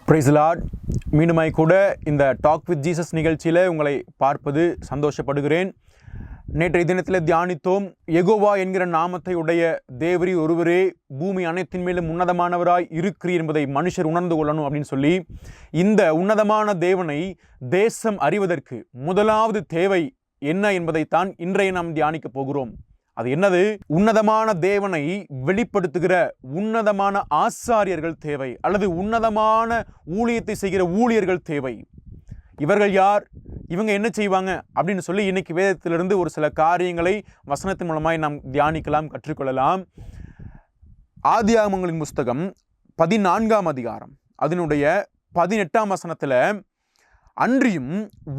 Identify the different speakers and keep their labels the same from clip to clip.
Speaker 1: Price Lord. மீண்டுமாய் கூட இந்த டாக் வித் ஜீசஸ் நிகழ்ச்சியில் உங்களை பார்ப்பது சந்தோஷப்படுகிறேன். நேற்றைய தினத்தில் தியானித்தோம், யெகோவா என்கிற நாமத்தை உடைய தேவரி ஒருவரே பூமி அனைத்தின் மேலும் உன்னதமானவராய் இருக்கிறீர் என்பதை மனுஷர் உணர்ந்து கொள்ளணும் அப்படின்னு சொல்லி, இந்த உன்னதமான தேவனை தேசம் அறிவதற்கு முதலாவது தேவை என்ன என்பதைத்தான் இன்றைய நாம் தியானிக்க போகிறோம். அது என்னது? உன்னதமான தேவனை வெளிப்படுத்துகிற உன்னதமான ஆசாரியர்கள் தேவை, அல்லது உன்னதமான ஊழியத்தை செய்கிற ஊழியர்கள் தேவை. இவர்கள் யார்? இவங்க என்ன செய்வாங்க அப்படின்னு சொல்லி இன்னைக்கு வேதத்திலிருந்து ஒரு சில காரியங்களை வசனத்தின் மூலமாய் நாம் தியானிக்கலாம், கற்றுக்கொள்ளலாம். ஆதியாகமங்களின் புஸ்தகம் 14ஆம் அதிகாரம் அதனுடைய 18ஆம் வசனத்தில், அன்றியும்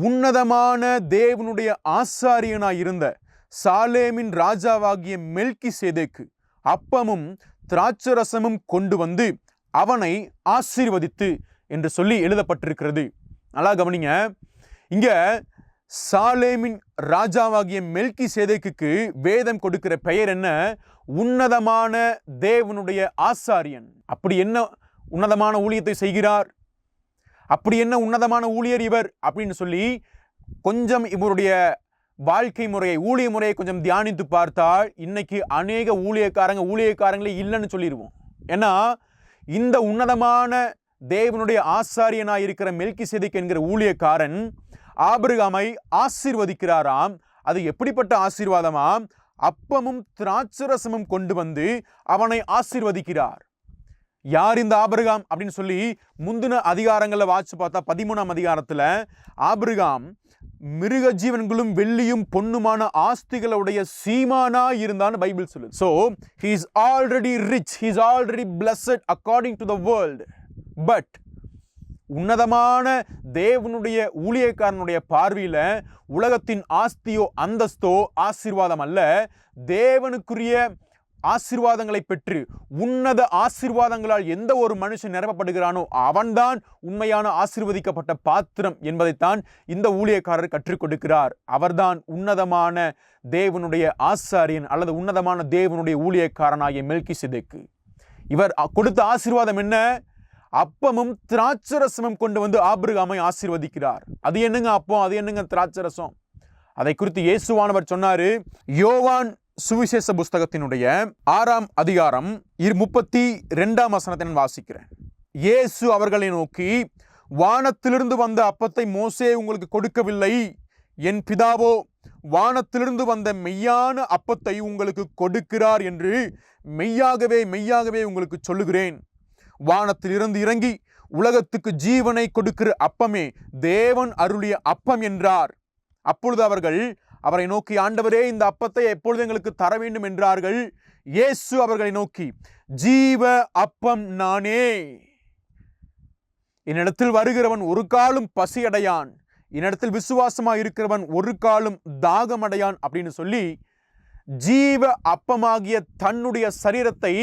Speaker 1: உன்னதமான தேவனுடைய ஆசாரியனாய் இருந்த சாலேமின் ராஜாவாகிய மெல்கிசேதேக்கு அப்பமும் திராட்சரசமும் கொண்டு வந்து அவனை ஆசீர்வதித்து என்று சொல்லி எழுதப்பட்டிருக்கிறது. நல்லா கவனிங்க. இங்க சாலேமின் ராஜாவாகிய மெல்கிசேதேக்குக்கு வேதம் கொடுக்கிற பெயர் என்ன? உன்னதமான தேவனுடைய ஆசாரியன். அப்படி என்ன உன்னதமான ஊழியத்தை செய்கிறார்? அப்படி என்ன உன்னதமான ஊழியர் இவர் அப்படின்னு சொல்லி கொஞ்சம் இவருடைய வாழ்க்கை முறையை, ஊழிய முறையை கொஞ்சம் தியானித்து பார்த்தால் இன்னைக்கு அநேக ஊழியக்காரங்களே இல்லைன்னு சொல்லிடுவோம். ஏன்னா இந்த உன்னதமான தேவனுடைய ஆசாரியனாய் இருக்கிற மெல்கிசேதேக் என்கிற ஊழியக்காரன் ஆபிரகாமை ஆசீர்வதிக்கிறாராம். அது எப்படிப்பட்ட ஆசீர்வாதமாம்? அப்பமும் திராட்சரசமும் கொண்டு வந்து அவனை ஆசீர்வதிக்கிறார். யார் இந்த ஆபிரகாம் அப்படின்னு சொல்லி முந்தின அதிகாரங்களில் வாசிச்சு பார்த்தா 13ஆம் அதிகாரத்தில் ஆபிரகாம் மிருக ஜீவன்களும் வெள்ளியும் பொன்னுமான ஆஸ்திகளுடைய சீமானா இருந்தான்னு பைபிள் சொல்லுது. So he is already rich, he is already blessed according to the world. But உன்னதமான தேவனுடைய ஊழியக்காரனுடைய பார்வையில உலகத்தின் ஆஸ்தியோ அந்தஸ்தோ ஆசீர்வாதம் அல்ல. தேவனுக்குரிய ஆசீர்வாதங்களை பெற்று உன்னத ஆசீர்வாதங்களால் எந்த ஒரு மனுஷன் நிரப்பப்படுகிறானோ அவன்தான் உண்மையான ஆசீர்வதிக்கப்பட்ட பாத்திரம் என்பதைத்தான் இந்த ஊழியக்காரர் கற்றுக் கொடுக்கிறார். அவர்தான் உன்னதமான தேவனுடைய ஆசாரியன் அல்லது உன்னதமான தேவனுடைய ஊழியக்காரனாகிய மெல்கிசேதேக்கு. இவர் கொடுத்த ஆசீர்வாதம் என்ன? அப்பமும் திராட்சரசமும் கொண்டு வந்து ஆபிரகாமை ஆசீர்வதிக்கிறார். அது என்னங்க அப்பம், அது என்னங்க திராட்சரசம்? அதை குறித்து இயேசுவானவர் சொன்னாரு. யோவான் சுவிசேஷ புஸ்தகத்தினுடைய 6ஆம் அதிகாரம் 32ஆம் வசனத்தை நான் வாசிக்கிறேன். இயேசு அவர்களை நோக்கி, வானத்திலிருந்து வந்த அப்பத்தை மோசே உங்களுக்கு கொடுக்கவில்லை, என் பிதாவோ வானத்திலிருந்து வந்த மெய்யான அப்பத்தை உங்களுக்கு கொடுக்கிறார் என்று மெய்யாகவே மெய்யாகவே உங்களுக்கு சொல்லுகிறேன். வானத்திலிருந்து இறங்கி உலகத்துக்கு ஜீவனை கொடுக்கிற அப்பமே தேவன் அருளிய அப்பம் என்றார். அப்பொழுது அவர்கள் அவரை நோக்கி, ஆண்டவரே, இந்த அப்பத்தை எப்பொழுது எங்களுக்கு தர வேண்டும் என்றார்கள். இயேசு அவர்களை நோக்கி, ஜீவ அப்பம் நானே. என்னிடத்தில் வருகிறவன் ஒரு காலும் பசியடையான், என்னிடத்தில் விசுவாசமாக இருக்கிறவன் ஒரு காலும் தாகமடையான் அப்படின்னு சொல்லி ஜீவ அப்பமாகிய தன்னுடைய சரீரத்தை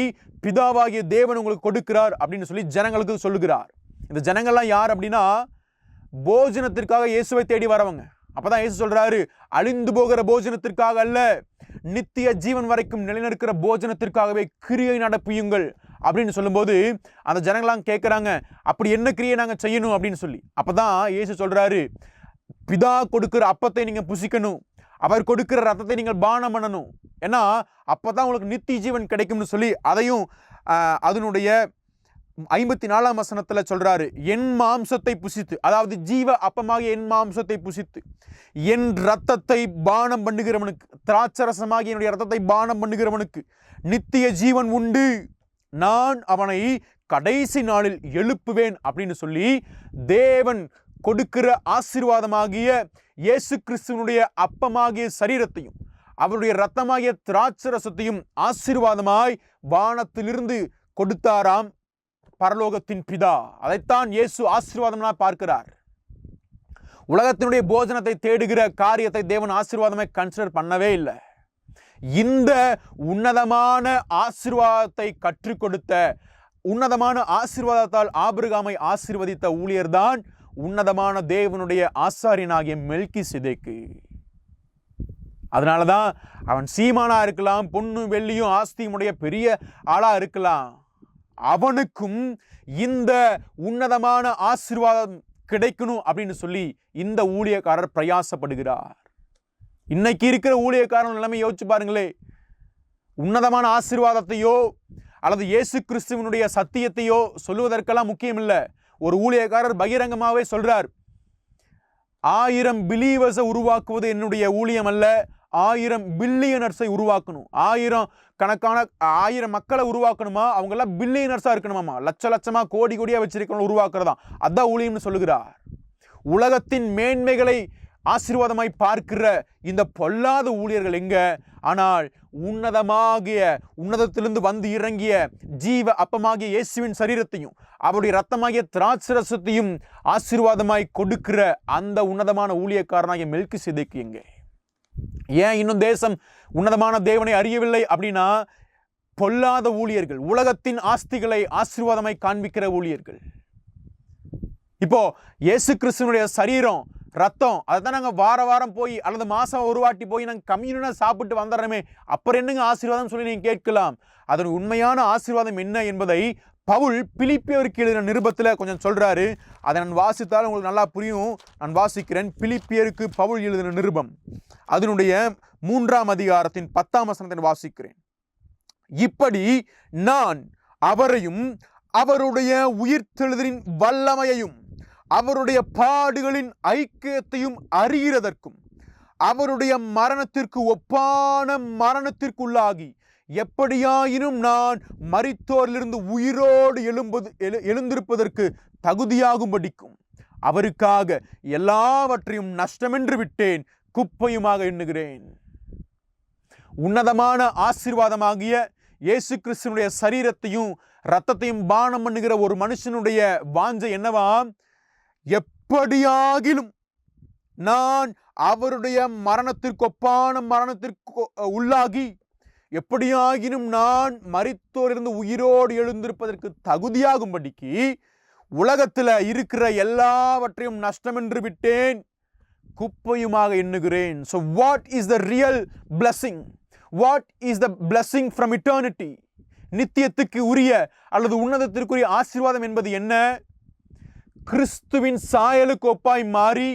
Speaker 1: பிதாவாகிய தேவன் உங்களுக்கு கொடுக்கிறார் அப்படின்னு சொல்லி ஜனங்களுக்கு சொல்லுகிறார். இந்த ஜனங்கள்லாம் யார் அப்படின்னா, போஜனத்திற்காக இயேசுவை தேடி வரவங்க. அப்பதான் இயேசு சொல்றாரு, அழிந்து போகிற போஜனத்திற்காக அல்ல, நித்திய ஜீவன் வரைக்கும் நிலைநிற்கிற போஜனத்திற்காகவே கிரியை நடப்பியுங்கள் அப்படின்னு சொல்லும்போது அந்த ஜனங்களாம் கேட்கிறாங்க, அப்படி என்ன கிரியை நாங்க செய்யணும் அப்படின்னு சொல்லி. அப்பதான் இயேசு சொல்றாரு, பிதா கொடுக்கிற அப்பத்தை நீங்க புசிக்கணும், அவர் கொடுக்கிற ரத்தத்தை நீங்கள் பானம் பண்ணணும், ஏன்னா அப்பதான் உங்களுக்கு நித்திய ஜீவன் கிடைக்கும்னு சொல்லி அதையும் அதனுடைய 54ஆம் வசனத்துல சொல்றாரு, என் மாம்சத்தை புசித்து, அதாவது ஜீவ அப்பமாக என் மாம்சத்தை புசித்து என் ரத்தத்தை பானம் பண்ணுகிறவனுக்கு, திராட்சரசமாகி என்னுடைய ரத்தத்தை பானம் பண்ணுகிறவனுக்கு நித்திய ஜீவன் உண்டு, நான் அவனை கடைசி நாளில் எழுப்புவேன் அப்படின்னு சொல்லி தேவன் கொடுக்கிற ஆசீர்வாதமாகிய இயேசு கிறிஸ்துவனுடைய அப்பமாகிய சரீரத்தையும் அவருடைய ரத்தமாகிய திராட்சரசத்தையும் ஆசீர்வாதமாய் வானத்திலிருந்து கொடுத்தாராம் பரலோகத்தின் பிதா. அதைத்தான் இயேசு ஆசீர்வாதம்னா பார்க்கிறார். உலகத்தினுடைய போஜனத்தை தேடுகிற காரியத்தை தேவன் ஆசீர்வாதமே கன்சிடர் பண்ணவே இல்லை. இந்த உன்னதமான ஆசீர்வாதத்தை கற்றுக் கொடுத்த, உன்னதமான ஆசீர்வாதத்தால் ஆபிரகாமை ஆசீர்வதித்த ஊழியர்தான் உன்னதமான தேவனுடைய ஆசாரியனாகிய மெல்கிசேதேக்கு. அதனாலதான் அவன் சீமானா இருக்கலாம், பொண்ணு வெள்ளியும் ஆஸ்தியும் உடைய பெரிய ஆளா இருக்கலாம், அவனுக்கும் இந்த உன்னதமான ஆசீர்வாதம் கிடைக்கணும் அப்படின்னு சொல்லி இந்த ஊழியக்காரர் பிரயாசப்படுகிறார். இன்னைக்கு இருக்கிற ஊழியக்காரன் நிலைமை யோசிச்சு பாருங்களே. உன்னதமான ஆசீர்வாதத்தையோ அல்லது இயேசு கிறிஸ்துவனுடைய சத்தியத்தையோ சொல்லுவதற்கெல்லாம் முக்கியம் இல்லை. ஒரு ஊழியக்காரர் பகிரங்கமாகவே சொல்றார், 1000 பிலீவர்ஸை உருவாக்குவது என்னுடைய ஊழியம் அல்ல, 1000 பில்லியனர்ஸை உருவாக்கணும். 1000 மக்களை உருவாக்கணுமா, அவங்கெல்லாம் பில்லியனர்ஸா இருக்கணுமாமா, லட்சமா கோடி கோடியா வச்சிருக்கணும் உருவாக்குறதா, அதான் ஊழியம்னு சொல்லுகிறார். உலகத்தின் மேன்மைகளை ஆசீர்வாதமாய் பார்க்கிற இந்த பொல்லாத ஊழியர்கள் எங்க? ஆனால் உன்னதத்திலிருந்து வந்து இறங்கிய ஜீவ அப்பமாகிய இயேசுவின் சரீரத்தையும் அவருடைய ரத்தமாகிய திராட்சரசத்தையும் ஆசீர்வாதமாய் கொடுக்கிற அந்த உன்னதமான ஊழியக்காரனாகிய மெல்கிசேதேக்கு எங்கே? ஏன் இன்னும் தேசம் உன்னதமான தேவனை அறியவில்லை அப்படின்னா, பொல்லாத ஊழியர்கள், உலகத்தின் ஆஸ்திகளை ஆசீர்வாதமாய் காண்பிக்கிற ஊழியர்கள். இப்போ இயேசு கிறிஸ்துவனுடைய சரீரம் ரத்தம் அதைத்தான் நாங்கள் வாரம் போய் அல்லது மாதம் ஒரு வாட்டி போய் நாங்கள் கம்யூனாக சாப்பிட்டு வந்துடுறோமே, அப்புறம் என்னங்க ஆசீர்வாதம் சொல்லி நீங்கள் கேட்கலாம். அதன் உண்மையான ஆசீர்வாதம் என்ன என்பதை பவுல் பிலிப்பியருக்கு எழுதின நிருபத்தில் கொஞ்சம் சொல்கிறாரு. அதை நான் வாசித்தாலும் உங்களுக்கு நல்லா புரியும். நான் வாசிக்கிறேன். பிலிப்பியருக்கு பவுல் எழுதின நிருபம் அதனுடைய 3ஆம் அதிகாரத்தின் 10ஆம் வசனத்தை வாசிக்கிறேன். இப்படி நான் அவரையும் அவருடைய உயிர்த்தெழுதலின் வல்லமையையும் அவருடைய பாடுகளின் ஐக்கியத்தையும் அறிகிறதற்கும் அவருடைய மரணத்திற்கு ஒப்பான மரணத்திற்குள்ளாகி எப்படியாயினும் நான் மரித்தோரிலிருந்து உயிரோடு எழுந்திருப்பதற்கு தகுதியாகும்படிக்கும் அவருக்காக எல்லாவற்றையும் நஷ்டமென்று விட்டேன், குப்பையுமாக எண்ணுகிறேன். உன்னதமான ஆசீர்வாதமாகிய இயேசு கிறிஸ்துவனுடைய சரீரத்தையும் இரத்தத்தையும் பானம் பண்ணுகிற ஒரு மனுஷனுடைய வாஞ்சை என்னவா? எப்படியாகிலும் நான் அவருடைய மரணத்திற்கு ஒப்பான மரணத்திற்கு உள்ளாகி எப்படியாகினும் நான் மரித்தோரிலிருந்து உயிரோடு எழுந்திருப்பதற்கு தகுதியாகும்படிக்கு உலகத்தில் இருக்கிற எல்லாவற்றையும் நஷ்டமென்று விட்டேன், குப்பையுமாக எண்ணுகிறேன். So what is the real blessing? What is the blessing from eternity? நித்தியத்துக்கு உரிய அல்லது உன்னதத்திற்குரிய ஆசீர்வாதம் என்பது என்ன? கிறிஸ்துவின் சாயலுக்கு ஒப்பாய் மாறி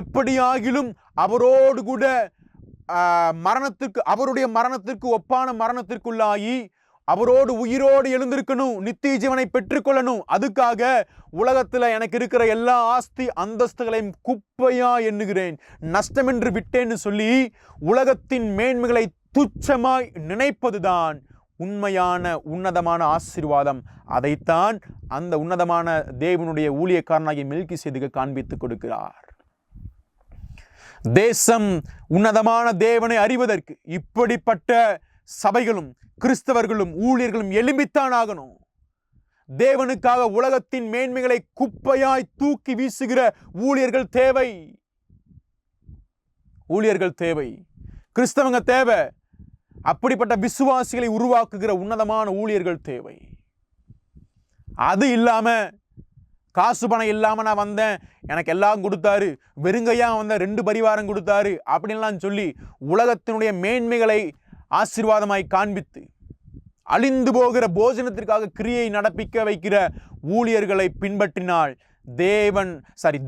Speaker 1: எப்படியாகிலும் அவரோடு கூட அவருடைய மரணத்திற்கு ஒப்பான மரணத்திற்குள்ளாகி அவரோடு உயிரோடு எழுந்திருக்கணும், நித்திய ஜீவனை பெற்றுக்கொள்ளணும். அதுக்காக உலகத்தில் எனக்கு இருக்கிற எல்லா ஆஸ்தி அந்தஸ்துகளையும் குப்பையா எண்ணுகிறேன், நஷ்டமென்று விட்டேன்னு சொல்லி உலகத்தின் மேன்மைகளை துச்சமாய் நினைப்பதுதான் உண்மையான உன்னதமான ஆசீர்வாதம். அதைத்தான் அந்த உன்னதமான தேவனுடைய ஊழியக்காரனாகிய மெல்கிசேதேக்கு காண்பித்து கொடுக்கிறார். தேசம் உன்னதமான தேவனை அறிவதற்கு இப்படிப்பட்ட சபைகளும் கிறிஸ்தவர்களும் ஊழியர்களும் எழும்பித்தான் ஆகணும். தேவனுக்காக உலகத்தின் மேன்மைகளை குப்பையாய் தூக்கி வீசுகிற ஊழியர்கள் தேவை. கிறிஸ்தவங்க தேவை. அப்படிப்பட்ட விசுவாசிகளை உருவாக்குகிற உன்னதமான ஊழியர்கள் தேவை. அது இல்லாம காசு பணம் இல்லாம நான் வந்தேன், எனக்கு எல்லாம் கொடுத்தாரு, வெறுங்கையா வந்தேன், 2 பரிவாரம் கொடுத்தாரு அப்படின்லாம் சொல்லி உலகத்தினுடைய மேன்மைகளை ஆசீர்வாதமாய் காண்பித்து அழிந்து போகிற போஜனத்திற்காக கிரியை நடப்பிக்க வைக்கிற ஊழியர்களை பின்பற்றினால்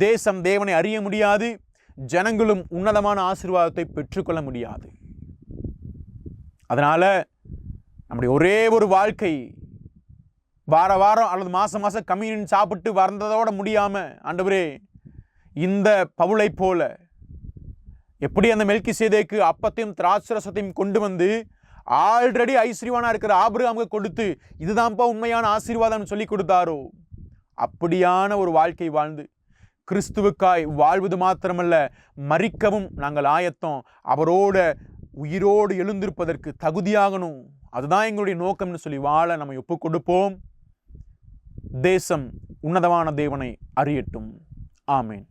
Speaker 1: தேசம் தேவனை அறிய முடியாது, ஜனங்களும் உன்னதமான ஆசீர்வாதத்தை பெற்றுக்கொள்ள முடியாது. அதனால நம்முடைய ஒரே ஒரு வாழ்க்கை வாரம் அல்லது மாசம் கம்யூனியன் சாப்பிட்டு வந்ததோட முடியாம, ஆண்டவரே இந்த பவுலை போல எப்படி அந்த மெல்கிசேதேக்கு அப்பத்தையும் திராட்சரசத்தையும் கொண்டு வந்து ஆல்ரெடி ஐஸ்வர்யவானா இருக்கிற ஆபிரகாமுக்கு கொடுத்து இதுதான்ப்பா உண்மையான ஆசீர்வாதம் சொல்லி கொடுத்தாரோ, அப்படியான ஒரு வாழ்க்கை வாழ்ந்து கிறிஸ்துவுக்காய் வாழ்வது மாத்திரமல்ல, மரிக்கவும் நாங்கள் ஆயத்தம், அவரோட உயிரோடு எழுந்திருப்பதற்கு தகுதியாகணும். அதுதான் எங்களுடைய நோக்கம்னு சொல்லி வாழ நம்ம ஒப்புக் கொடுப்போம். தேசம் உன்னதமான தேவனை அறியட்டும். ஆமேன்.